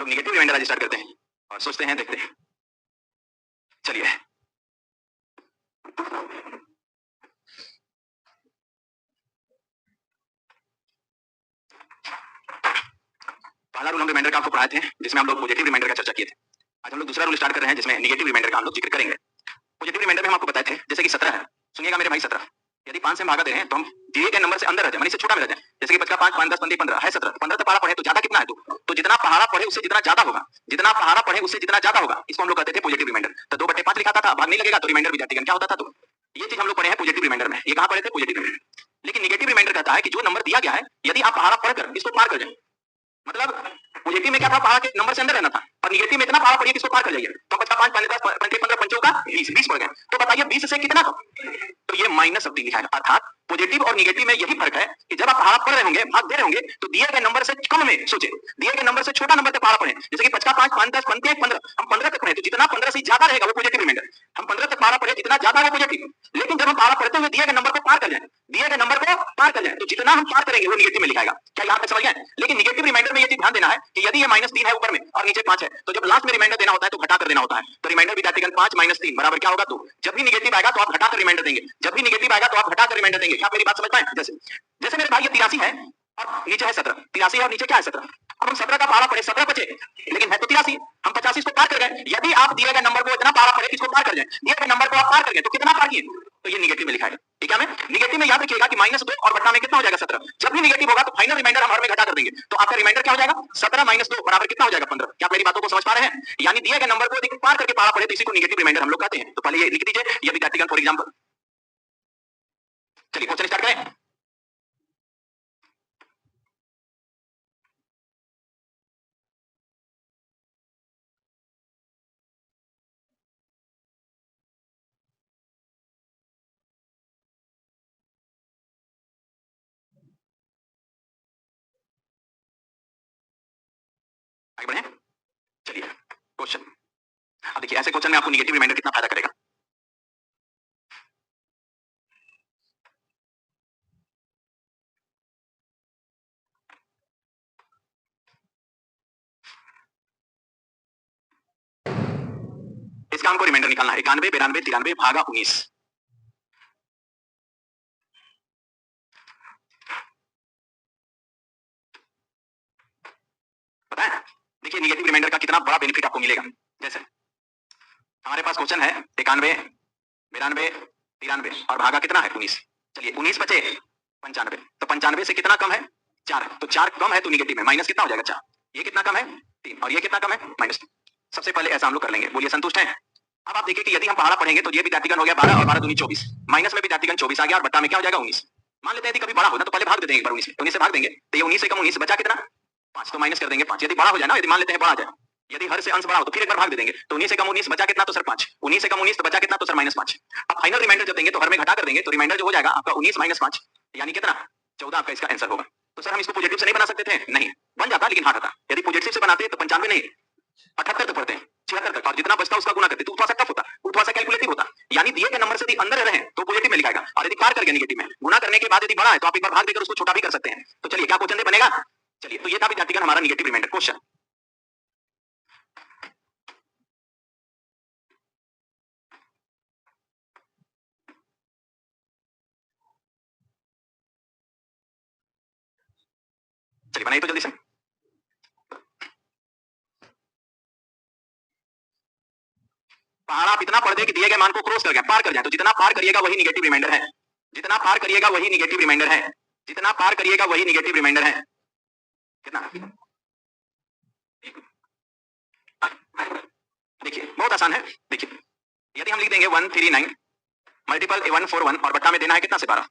लोग negative reminder आज start करते हैं और सोचते हैं देखते हैं। चलिए पहला रूल हम रिमाइंडर का आपको पढ़ाए थे जिसमें हम लोग पॉजिटिव रिमाइंडर का चर्चा किए थे। आज हम लोग दूसरा रूल स्टार्ट कर रहे हैं जिसमें निगेटिव रिमाइंडर का हम लोग जिक्र करेंगे। पॉजिटिव रिमाइंडर में हम आपको बताए थे जैसे कि 17 है, सुनिएगा मेरे भाई 17 यदि 5 से हम भागा दे रहे हैं तो हम दिए गए नंबर से अंदर रहते हैं, से छोटा में रहते हैं। जैसे कि 5 का 5 5 10 15 15 है 17, 15 तक पहाड़ा पढ़े तो ज्यादा कितना है तो जितना पहाड़ा पढ़े उससे जितना ज्यादा होगा, जितना पहाड़ा पढ़े उससे जितना ज्यादा होगा, इसको हम लोग कहते थे पॉजिटिव रिमाइंडर। तो 2/5 लिखा था भाग नहीं लगेगा तो रिमाइंडर विद्यार्थीगण क्या होता था। तो ये चीज हम लोग पढ़े हैं पॉजिटिव रिमाइंडर में। ये कहां पढ़े थे? Positive reminder. लेकिन निगेटिव रिमाइंडर कहता है कि जो नंबर दिया गया है यदि आप पहाड़ा पढ़कर इसको पार कर जाए, मतलब पॉजिटिव में क्या था पहाड़ा के नंबर से अंदर रहना था और निगेटिव में इतना पहाड़ा पढ़िए किसको पार कर जाइए। तो 5 5 15 15 पंचों का 20 पड़ गए। तो बताइए 20 से कितना कम, तो ये माइनस ऑफ डी लिखा है। अर्थात पॉजिटिव और निगेटिव में यही फर्क है कि जब आप पहाड़ा पढ़ रहे होंगे भाग दे रहे होंगे तो दिए गए नंबर से कम में सोचे, दिए गए नंबर से छोटा नंबर तक पहाड़ा पढ़े। जैसे कि 5 का 5 5 10 15 15 हम 15 तक पढ़े तो जितना 15 से ज्यादा रहेगा वो पॉजिटिव रिमाइंडर। हम 15 तक पहाड़ा पढ़े जितना ज्यादा वो पॉजिटिव। लेकिन जब हम पहाड़ा पढ़ते हुए दिए गए नंबर को पार कर जाए, दिए गए नंबर को पार कर जाए तो जितना हम पार करेंगे वो निगेटिव में लिखाएगा। क्या यहाँ तक समझ गए? लेकिन निगेटिव रिमाइंडर में ये चीज ध्यान देना है कि यदि ये -3 है ऊपर में और नीचे 5 है तो जब लास्ट में रिमाइंडर देना होता है तो घटा कर देना होता है। तो रिमाइंडर विद्यार्थीगण 5 -3 बराबर क्या होगा? 2। जब भी निगेटिव आएगा तो आप घटाकर रिमाइंडर देंगे, जब भी निगेटिव आएगा तो आप घटाकर रिमाइंडर देंगे। क्या मेरी बात समझ पाए? जैसे जैसे मेरे भाई ये 83 है और नीचे है 17, 83 और नीचे क्या है 17। अब हम 17 का पहाड़ा पढ़े 17 बचे लेकिन है तो 83, हम 85 इसको पार कर गए। यदि आप दिए गए नंबर को इतना पहाड़ा पढ़े इसको पार कर जाए, दिए गए नंबर को आप पार कर गए तो कितना पार किए? तो ये निगेटिव में लिखा है। ठीक है? में निगेटिव में याद रखिएगा कि -2 और बटा में कितना हो जाएगा 17। जब भी निगेटिव होगा तो फाइनल रिमाइंडर हम हर में घटा कर देंगे तो आपका रिमाइंडर क्या हो जाएगा? 17 - 2 बराबर कितना हो जाएगा? 15। क्या मेरी बातों को समझ पा रहे हैं? यानी दिए गए नंबर को यदि पार करके पहाड़ा पढ़े तो इसी को निगेटिव रिमाइंडर हम लोग कहते हैं। तो पहले ये लिख दीजिए ये विद्यार्थीगण फॉर एग्जांपल। चलिए क्वेश्चन स्टार्ट करें। आगे बढ़े। चलिए क्वेश्चन। अब देखिए ऐसे क्वेश्चन में आपको निगेटिव रिमाइंडर कितना फायदा करेगा। इसका हमको रिमाइंडर निकालना है 91 92 93 भागा 19। पता है? देखिए निगेटिव रिमाइंडर का कितना बड़ा बेनिफिट आपको मिलेगा। जैसे हमारे पास क्वेश्चन है 91 92 93 और भागा कितना है 19। चलिए 19 बचे 95, तो 95 से कितना कम है? 4। तो 4 कम है तो निगेटिव में माइनस कितना हो जाएगा? 4। ये कितना कम है? 3 और ये कितना कम है? -3। सबसे पहले ऐसा हम लोग कर लेंगे। बोलिए संतुष्ट हैं? अब आप देखिए कि यदि हम पहाड़ा पढ़ेंगे तो ये विद्यार्थीगण हो गया 12 और 12 दूनी 24, माइनस में विद्यार्थीगण 24 आ गया और बट्टा में क्या हो जाएगा 19। मान लेते हैं यदि कभी बड़ा हो ना तो पहले भाग देते हैं एक बार 19 से, 19 से भाग देंगे तो ये 19 से कम 19 बचा कितना? 5। तो माइनस कर देंगे 5। यदि बड़ा हो जाए ना, यदि मान लेते हैं बड़ा आ जाए, यदि हर से अंश बड़ा हो तो फिर एक बार भाग दे देंगे तो 19 से कम 19 बचा कितना? तो सर 5। 19 से कम 19 तो बचा कितना? तो सर -5। अब फाइनल रिमाइंडर जब देंगे तो हर में घटा कर देंगे तो रिमाइंडर जो हो जाएगा आपका 19 - 5 यानी कितना? 14 आपका इसका आंसर होगा। तो सर हम इसको पॉजिटिव से नहीं बना सकते थे? नहीं बन जाता लेकिन हार्ड था। यदि पॉजिटिव से बनाते तो 95 नहीं 78 तक पढ़ते हैं, 76 तक, और जितना बचता उसका गुना करते तो थोड़ा सा टफ होता, थोड़ा सा कैलकुलेटिव होता। यानी दिए गए नंबर से यदि अंदर रहे तो पॉजिटिव में लिखाएगा और यदि पार कर गए निगेटिव में गुना करने के बाद यदि बड़ा है तो आप एक बार भाग देकर उसको छोटा भी कर सकते हैं। तो चलिए क्या क्वेश्चन दे बनेगा? चलिए तो ये था विद्यार्थीगण हमारा निगेटिव रिमाइंडर क्वेश्चन। चलिए बनाइए तो जल्दी से। पहाड़ा आप इतना पढ़ दे कि दिए गए मान को क्रॉस कर गए, पार कर जाए तो जितना पार करिएगा वही निगेटिव रिमाइंडर है, जितना पार करिएगा वही निगेटिव रिमाइंडर है, जितना पार करिएगा वही निगेटिव रिमाइंडर है। कितना? देखिए बहुत आसान है। देखिए यदि हम लिख देंगे 139 मल्टीपल 141 और बट्टा में देना है कितना? से 12।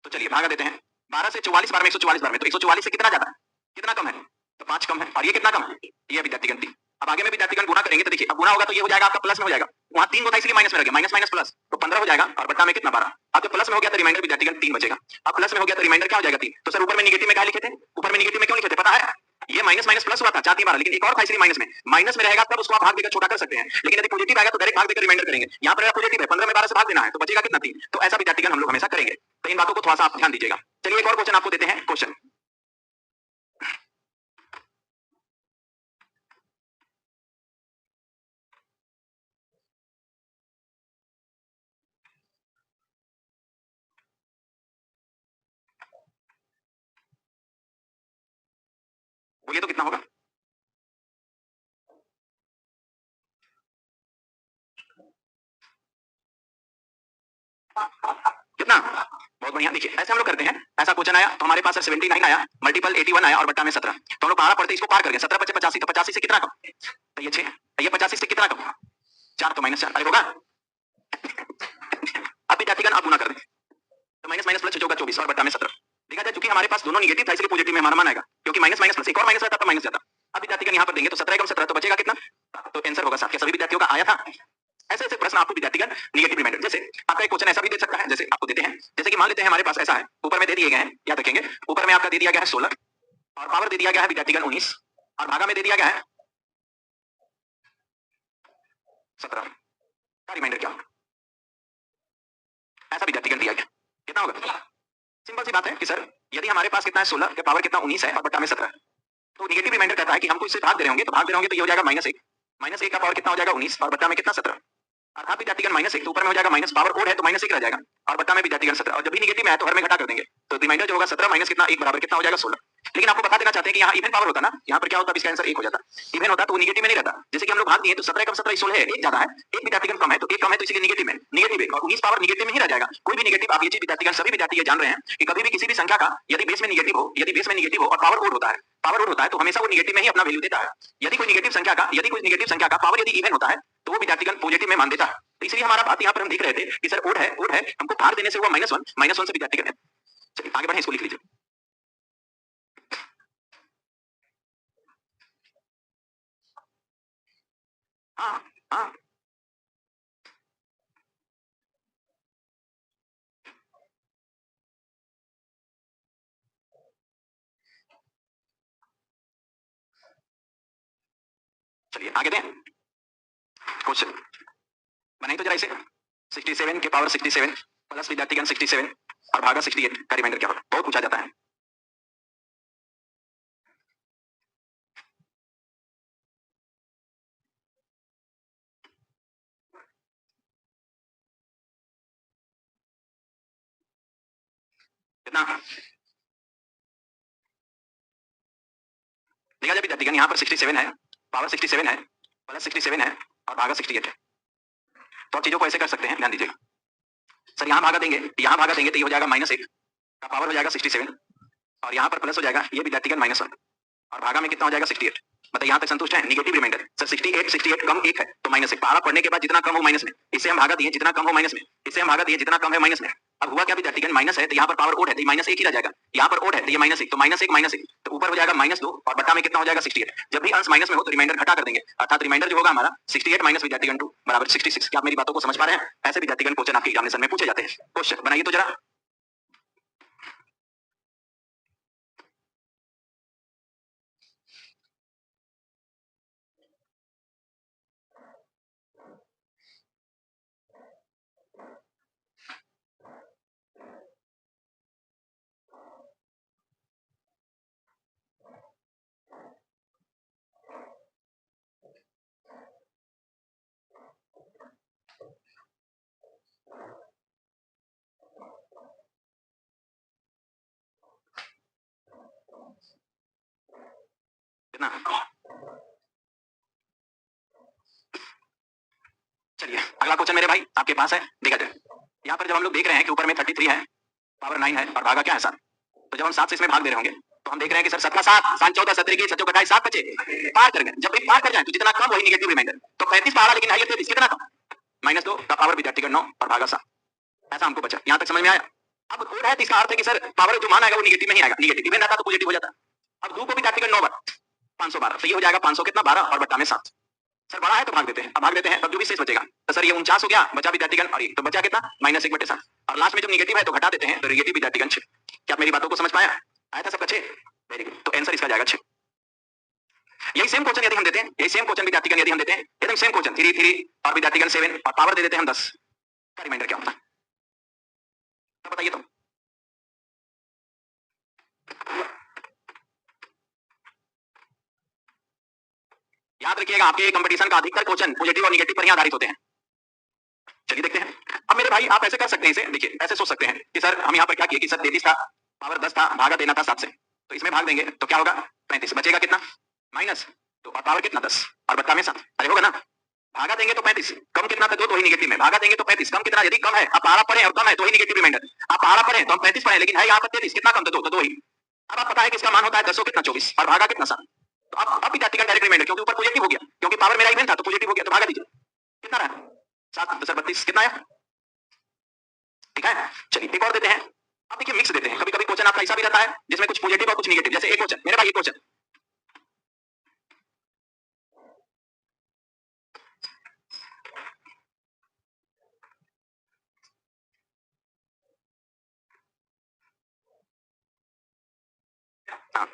तो चलिए भागा देते हैं 12 से 44 बार में 144 बार में, तो 144 से कितना ज्यादा है? कितना कम है? तो 5 कम है। और ये कितना कम है? ये विद्यार्थीगण 3। अब आगे में विद्यार्थीगण गुना करेंगे तो देखिए अब गुना होगा तो ये हो जाएगा आपका प्लस में हो जाएगा, वहां 3 होता है इसलिए माइनस में रहेगा, माइनस माइनस प्लस तो 15 हो जाएगा और बट्टा में कितना? 12। अब जब प्लस में हो गया तो रिमाइंडर विद्यार्थीगण 3 बचेगा। अब प्लस में हो गया तो रिमाइंडर क्या हो जाएगा? 3। तो सर ऊपर में निगेटिव में क्या लिखे थे? ऊपर में निगेटिव में क्यों लिखे थे पता है? ये माइनस माइनस प्लस हुआ था 4 3 12, लेकिन एक और था इसलिए माइनस में रहेगा तब उसको आप भाग देकर छोटा कर सकते हैं, लेकिन यदि पॉजिटिव आएगा तो डायरेक्ट भाग देकर रिमाइंडर करेंगे। यहाँ पर पॉजिटिव है 15 में 12 से भाग देना है तो बचेगा कितना? 3। तो ऐसा विद्यार्थीगण हम लोग हमेशा करेंगे। तो इन बातों को थोड़ा सा आप ध्यान दीजिएगा। चलिए एक और क्वेश्चन आपको देते हैं। क्वेश्चन बोलिए तो कितना होगा? कितना? बहुत बढ़िया। देखिए ऐसे हम लोग करते हैं, ऐसा क्वेश्चन आया तो हमारे पास 79 आया, मल्टीपल 81 आया और बट्टा में 17, तो हम लोग 12 पढ़ते इसको पार कर गए। 17 बचे 85, तो 85 से कितना कम? तो ये 6, ये 85 से कितना कम? 4, तो -4 अरे होगा। अब विद्यार्थीगण आप गुना कर दें, तो माइनस माइनस प्लस 24 और बट्टा में 17। देखा जाए चूंकि हमारे पास दोनों निगेटिव था इसलिए पॉजिटिव में हमारा मान आएगा, क्योंकि माइनस माइनस प्लस एक और माइनस रहता तो माइनस जाता। अब विद्यार्थीगण यहाँ पर देंगे तो 17 कम 17 तो बचेगा कितना? तो आंसर होगा 7। क्या सभी विद्यार्थियों का आया था? ऐसे ऐसे प्रश्न आपको विद्यार्थीगण निगेटिव रिमाइंडर, जैसे आपका एक क्वेश्चन ऐसा भी दे सकता है, जैसे आपको देते हैं, जैसे कि मान लेते हैं हमारे पास ऐसा है, ऊपर में दे दिए गए हैं, याद रखेंगे, ऊपर में आपका दे दिया गया है 16 और पावर दे दिया गया है विद्यार्थीगण 19 और भागा में दे दिया गया है 17 का रिमाइंडर क्या होगा? ऐसा विद्यार्थीगण दिया गया, कितना होगा? सिंपल सी बात है कि सर यदि हमारे पास कितना है 16 के पावर कितना 19 है और बट्टा में 17, तो नेगेटिव रिमाइंडर कहता है कि हमको इससे भाग दे रहे होंगे, तो भाग दे रहे होंगे तो ये हो जाएगा -1, -1 का पावर कितना हो जाएगा 19 और बट्टा में कितना 17, अर्थात विद्यार्थीगण -1 तो ऊपर में हो जाएगा माइनस, पावर ओड है तो -1 रह जाएगा और बट्टा में विद्यार्थीगण 17, और जब भी नेगेटिव में है तो हर में घटा कर देंगे, तो रिमाइंडर जो होगा 17 माइनस कितना 1 बराबर कितना हो जाएगा 16। लेकिन आपको बता देना चाहते हैं कि यहाँ इवन पावर होता ना, यहाँ पर क्या होता है, इसका आंसर 1 हो जाता। इवन होता तो वो नेगेटिव में नहीं रहता, जैसे कि हम लोग भाग दिए तो 17 कम 17 16 है, एक ज्यादा है, एक विद्यार्थीगण कम है तो एक कम है, तो इसलिए नेगेटिव में नेगेटिव 1 और 19 पावर नेगेटिव में ही रह जाएगा। कोई भी नेगेटिव, आप ये चीज विद्यार्थीगण सभी विद्यार्थी ये जान रहे हैं कि कभी भी किसी भी संख्या का यदि बेस में नेगेटिव हो, यदि बेस में नेगेटिव हो और पावर ओड होता है, पावर ओड होता है तो हमेशा वो नेगेटिव में ही अपना वैल्यू देता है। यदि कोई नेगेटिव संख्या का पावर यदि इवन होता है तो वो विद्यार्थीगण पॉजिटिव में मान देता है। तो इसलिए हमारा बात यहाँ पर हम देख रहे थे कि सर ओड है हमको भाग देने से हुआ -1 से विद्यार्थीगण है। चलिए आगे बढ़े, इसको लिख लीजिए। हाँ हाँ चलिए आगे दें क्वेश्चन, बनाइए तो जरा इसे। 67 के पावर 67 प्लस विद्यार्थीगण 67 और भागा 68 का रिमाइंडर क्या होगा? बहुत पूछा जाता है। कितना? देखा जाए विद्यार्थीगण यहाँ पर 67 है, पावर 67 है, प्लस 67 है और भागा 68 है। तो आप चीजों को ऐसे कर सकते हैं, ध्यान दीजिएगा। सर यहाँ भागा देंगे, यहाँ भागा देंगे तो ये हो जाएगा -1 का पावर हो जाएगा 67 और यहाँ पर प्लस हो जाएगा ये विद्यार्थीगण -1 और भागा में कितना हो जाएगा 68। मतलब यहाँ तक संतुष्ट है? नेगेटिव रिमाइंडर सर 68 कम 1 है तो -1, पारा पढ़ने के बाद जितना कम हो माइनस में, इससे हम भागा दिए जितना कम हो माइनस में, इससे हम भागा दिए जितना कम है माइनस में। अब हुआ क्या विद्यार्थीगण, माइनस है तो यहाँ पर पावर ओड है तो -1 ही रह जाएगा, यहाँ पर ओड है तो ये -1 तो -1 तो ऊपर हो जाएगा -2 और बट्टा में कितना हो जाएगा 68। जब भी अंश माइनस में हो तो रिमाइंडर घटा कर देंगे, अर्थात रिमाइंडर जो होगा हमारा 68 माइनस विद्यार्थीगण 2 बराबर 66। क्या आप मेरी बातों को समझ पा रहे हैं? ऐसे विद्यार्थीगण क्वेश्चन आपके एग्जामिनेशन में पूछे जाते हैं। क्वेश्चन बनाइए तो जरा। कितना? चलिए अगला क्वेश्चन मेरे भाई आपके पास है, देखा जाए। यहाँ पर जब हम लोग देख रहे हैं कि ऊपर में 33 है, पावर 9 है और भागा क्या है 7, तो जब हम 7 से इसमें भाग दे रहे होंगे तो हम देख रहे हैं कि सर 7 का 7 7 14 17 की 7 27 7 बचे, पार कर गए। जब भी पार कर जाए तो जितना कम वही नेगेटिव रिमाइंडर, तो 35 पारा लेकिन है 33 कितना कम? -2 का पावर विद्यार्थीगण 9 और भागा 7। ऐसा हमको बचा, यहाँ तक समझ में आया? अब ओड है तो इसका अर्थ है कि सर पावर जो मान आएगा वो नेगेटिव में ही आएगा, नेगेटिव इवन रहता तो पॉजिटिव हो जाता। अब 2 को विद्यार्थीगण 9 बार 512 तो ये हो जाएगा 500 कितना 12 और बट्टा में 7। सर बड़ा है तो भाग देते हैं, अब भाग देते हैं तब जो भी शेष बचेगा, तो सर ये 49 हो गया, बचा विद्यार्थीगण और तो बचा कितना -1/7 और लास्ट में जब नेगेटिव है तो घटा देते हैं तो नेगेटिव विद्यार्थीगण 6। क्या आप मेरी बातों को समझ पाया? आया था सबका 6? वेरी गुड, तो आंसर इसका जाएगा 6। यही सेम क्वेश्चन यदि हम देते हैं, यही सेम क्वेश्चन विद्यार्थीगण यदि हम देते हैं, एकदम सेम क्वेश्चन 3 और विद्यार्थीगण 7 और पावर दे देते हैं हम 10 का रिमाइंडर क्या होता है? तो बताइए तो। याद रखिएगा आपके कंपटीशन का अधिकतर क्वेश्चन पॉजिटिव और नेगेटिव पर ही आधारित होते हैं। चलिए देखते हैं। अब मेरे भाई आप ऐसे कर सकते हैं इसे, देखिए ऐसे सोच सकते हैं कि सर हम यहाँ पर क्या किए कि सर 33 था, पावर 10 था, भागा देना था 7 से, तो इसमें भाग देंगे तो क्या होगा 35, बचेगा कितना माइनस तो, और पावर कितना 10 और बट्टा में 7, अरे होगा ना। भागा देंगे तो 35, कम कितना था 2 तो ही निगेटिव में, भागा देंगे तो 35, कम कितना, यदि कम है आप पहाड़ा पर है और कम है तो ही निगेटिव रिमाइंडर, आप पहाड़ा पर है तो हम 35 पर है लेकिन है यहाँ पर 33, कितना कम तो 2 ही। अब आप पता है कि इसका मान होता है 10 कितना 24 और भागा कितना 7, तो अब विद्यार्थी का डायरेक्ट रिमाइंडर क्योंकि ऊपर पॉजिटिव हो गया, क्योंकि पावर मेरा इवन था तो पॉजिटिव हो गया, तो भागा दीजिए कितना रहा 7 10 32 कितना आया, ठीक है। चलिए एक और देते हैं। अब देखिए मिक्स देते हैं, कभी कभी क्वेश्चन आपका ऐसा भी रहता है जिसमें कुछ पॉजिटिव और कुछ निगेटिव, जैसे एक क्वेश्चन मेरे भाई एक क्वेश्चन हाँ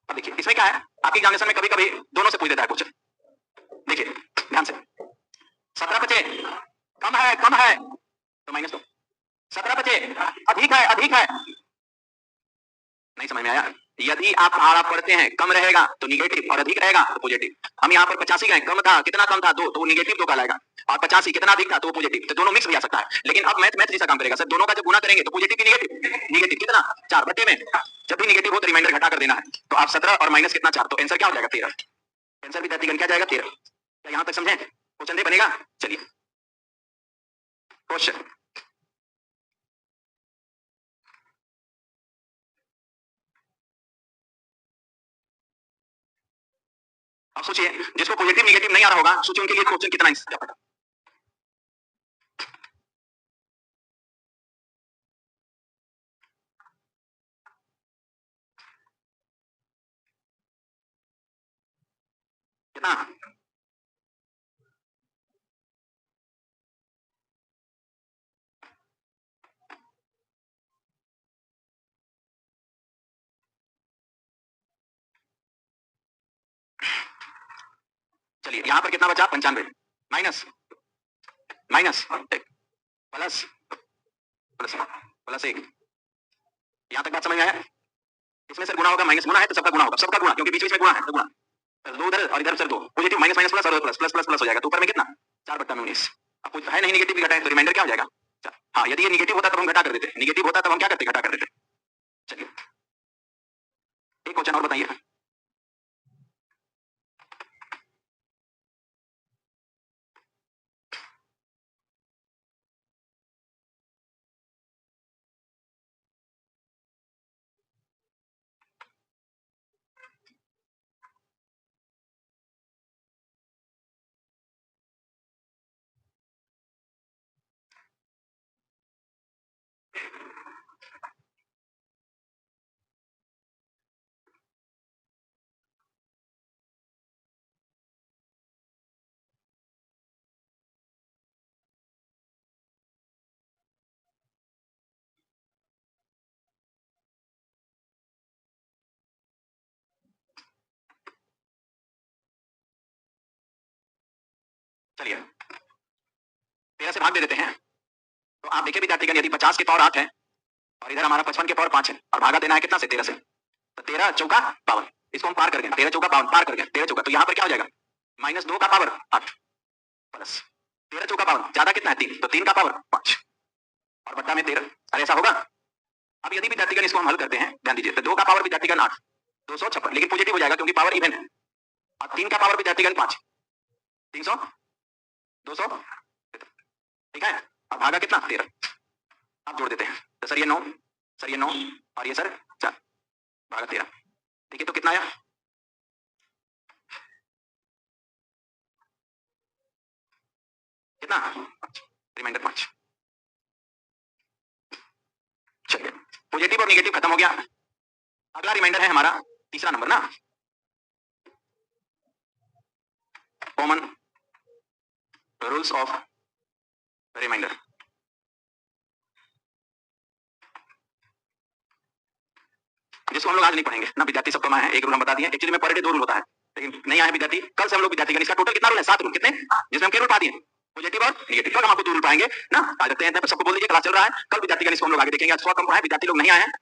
अब देखिए इसमें क्या है, आपकी एग्जामिनेशन में कभी कभी दोनों से पूछ देता है क्वेश्चन, देखिए ध्यान से 17 बचे कम है तो माइनस 2, 17 बचे अधिक है नहीं समझ में आया। यदि आप पहाड़ा पढ़ते हैं कम रहेगा तो निगेटिव और अधिक रहेगा तो पॉजिटिव। हम यहाँ पर 85 गए, कम था कितना कम था 2 तो वो निगेटिव 2 कहलाएगा, और 85 कितना अधिक था तो वो पॉजिटिव, तो दोनों मिक्स भी आ सकता है। लेकिन अब मैथ जैसा काम करेगा सर, दोनों का जब गुना करेंगे तो पॉजिटिव की निगेटिव कितना 4 बटे में, जब भी निगेटिव हो तो रिमाइंडर घटा कर देना है, तो आप 17 और माइनस कितना 4, तो आंसर क्या हो जाएगा 13, आंसर भी क्या जाएगा 13। क्या यहाँ तक समझे, क्वेश्चन दे बनेगा। चलिए क्वेश्चन अब सोचिए जिसको पॉजिटिव निगेटिव नहीं आ रहा होगा, सोचिए उनके लिए क्वेश्चन कितना क्या पता। कितना चलिए यहाँ पर कितना बचा 95 minus minus plus plus plus 1, यहाँ तक बात समझ में आया। इसमें सर गुना होगा, माइनस गुना है तो सबका गुना होगा, सबका गुना क्योंकि बीच में गुना है तो गुना, दो उधर और इधर sir 2, positive minus minus plus और प्लस प्लस प्लस प्लस हो जाएगा, तो ऊपर में कितना 4 बट्टा में 19। अब कुछ है नहीं निगेटिव भी घटाए तो रिमाइंडर क्या हो जाएगा। हाँ यदि ये निगेटिव होता तब हम घटा कर देते, निगेटिव होता तब हम क्या करते घटा कर देते। चलिए एक क्वेश्चन और बताइए। चलिए 13 से भाग दे देते हैं, तो आप देखिए विद्यार्थीगण यदि 50 के पावर 8 है और इधर हमारा 55 के पावर 5 है और भागा देना है कितना से 13 से, तो 13 चौका 52, इसको हम पार कर गए, 13 चौका 52 पार कर गए, 13 चौका तो यहाँ पर क्या हो जाएगा -2 का पावर 8 प्लस 13 चौका 52 ज्यादा कितना है 3, तो 3 का पावर 5 और बट्टा में 13, अरे ऐसा होगा। अब यदि विद्यार्थीगण इसको हम हल करते हैं, ध्यान दीजिए, तो 2 का पावर विद्यार्थीगण 8 256, लेकिन पॉजिटिव हो जाएगा क्योंकि पावर इवन है, और 3 का पावर विद्यार्थीगण 5 300 200, ठीक है, अब भागा कितना 13, आप जोड़ देते हैं तो सर ये 9 सर ये 9 और ये सर 4 भागा 13, देखिए तो कितना आया कितना रिमाइंडर 5। चलिए पॉजिटिव और नेगेटिव खत्म हो गया, अगला रिमाइंडर है हमारा तीसरा नंबर ना, कॉमन रूल्स ऑफ रिमाइंडर। जिसको हम लोग आज नहीं पढ़ेंगे ना, विद्यार्थी सबको है, एक रूल हम बता दिए, एक्चुअली में पर डे 2 रूल होता है, लेकिन नहीं आए विद्यार्थी, कल से हम लोग विद्यार्थी इसका टोटल कितना रूल है 7 रूल, कितने जिसमें हम क्या रूल पा दिए पॉजिटिव और नेगेटिव, कल हम आपको 2 रूल पाएंगे ना, आज रखते हैं सबको बोल दीजिए क्लास चल रहा है, कल विद्यार्थी इसको हम लोग आगे देखेंगे, आज थोड़ा कम है विद्यार्थी लोग नहीं आए हैं।